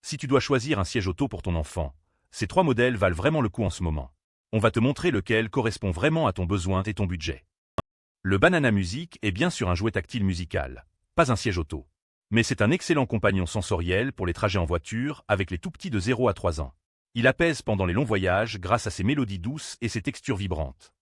Si tu dois choisir un siège auto pour ton enfant, ces 3 modèles valent vraiment le coup en ce moment. On va te montrer lequel correspond vraiment à ton besoin et ton budget. Le Banana Music est bien sûr un jouet tactile musical, pas un siège auto. Mais c'est un excellent compagnon sensoriel pour les trajets en voiture avec les tout-petits de 0 à 3 ans. Il apaise pendant les longs voyages grâce à ses mélodies douces et ses textures vibrantes.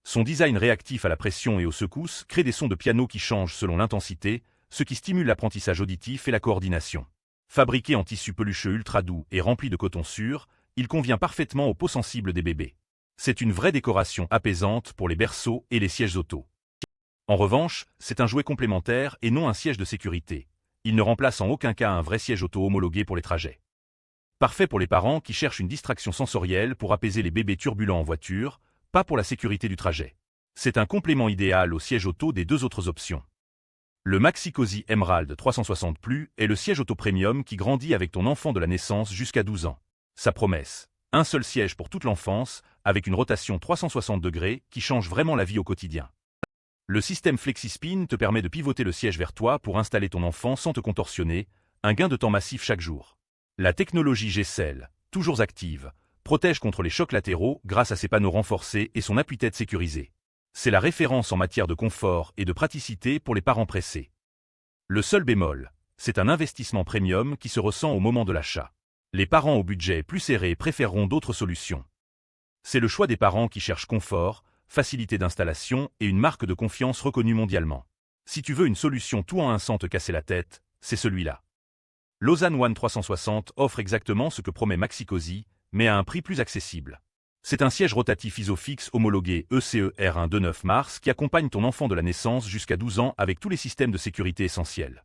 Son design réactif à la pression et aux secousses crée des sons de piano qui changent selon l'intensité, ce qui stimule l'apprentissage auditif et la coordination. Fabriqué en tissu pelucheux ultra doux et rempli de coton sûr, il convient parfaitement aux peaux sensibles des bébés. C'est une vraie décoration apaisante pour les berceaux et les sièges auto. En revanche, c'est un jouet complémentaire et non un siège de sécurité. Il ne remplace en aucun cas un vrai siège auto homologué pour les trajets. Parfait pour les parents qui cherchent une distraction sensorielle pour apaiser les bébés turbulents en voiture, pas pour la sécurité du trajet. C'est un complément idéal au siège auto des 2 autres options. Le Maxi-Cosi Emerald 360 Plus est le siège auto premium qui grandit avec ton enfant de la naissance jusqu'à 12 ans. Sa promesse, un seul siège pour toute l'enfance, avec une rotation 360 degrés qui change vraiment la vie au quotidien. Le système FlexiSpin te permet de pivoter le siège vers toi pour installer ton enfant sans te contorsionner, un gain de temps massif chaque jour. La technologie G-Cell, toujours active, protège contre les chocs latéraux grâce à ses panneaux renforcés et son appuie-tête sécurisé. C'est la référence en matière de confort et de praticité pour les parents pressés. Le seul bémol, c'est un investissement premium qui se ressent au moment de l'achat. Les parents au budget plus serré préféreront d'autres solutions. C'est le choix des parents qui cherchent confort, facilité d'installation et une marque de confiance reconnue mondialement. Si tu veux une solution tout en un sans te casser la tête, c'est celui-là. Lausanne One 360 offre exactement ce que promet Maxi-Cosi, mais à un prix plus accessible. C'est un siège rotatif Isofix homologué ECE R1 de 9 mars qui accompagne ton enfant de la naissance jusqu'à 12 ans avec tous les systèmes de sécurité essentiels.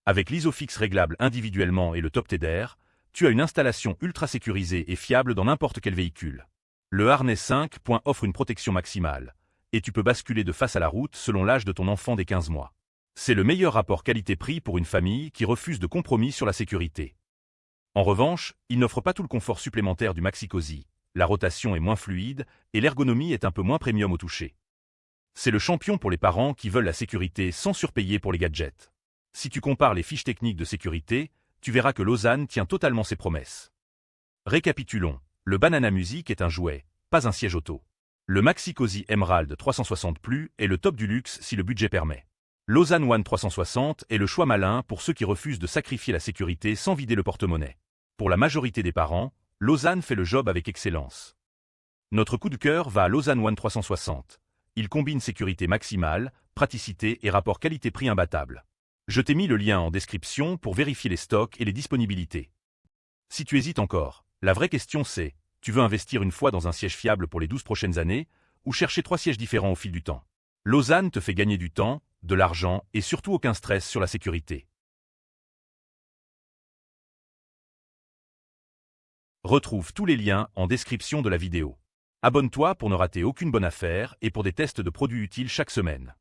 Avec l'Isofix réglable individuellement et le Top TEDR, tu as une installation ultra sécurisée et fiable dans n'importe quel véhicule. Le harnais 5 points offre une protection maximale, et tu peux basculer de face à la route selon l'âge de ton enfant dès 15 mois. C'est le meilleur rapport qualité-prix pour une famille qui refuse de compromis sur la sécurité. En revanche, il n'offre pas tout le confort supplémentaire du Maxi-Cosi. La rotation est moins fluide et l'ergonomie est un peu moins premium au toucher. C'est le champion pour les parents qui veulent la sécurité sans surpayer pour les gadgets. Si tu compares les fiches techniques de sécurité, tu verras que Lausanne tient totalement ses promesses. Récapitulons, le Banana Music est un jouet, pas un siège auto. Le Maxi-Cosi Emerald 360 Plus est le top du luxe si le budget permet. Lausanne One 360 est le choix malin pour ceux qui refusent de sacrifier la sécurité sans vider le porte-monnaie. Pour la majorité des parents, Lausanne fait le job avec excellence. Notre coup de cœur va à Lausanne One 360. Il combine sécurité maximale, praticité et rapport qualité-prix imbattable. Je t'ai mis le lien en description pour vérifier les stocks et les disponibilités. Si tu hésites encore, la vraie question c'est, tu veux investir une fois dans un siège fiable pour les 12 prochaines années, ou chercher 3 sièges différents au fil du temps? Lausanne te fait gagner du temps, de l'argent et surtout aucun stress sur la sécurité. Retrouve tous les liens en description de la vidéo. Abonne-toi pour ne rater aucune bonne affaire et pour des tests de produits utiles chaque semaine.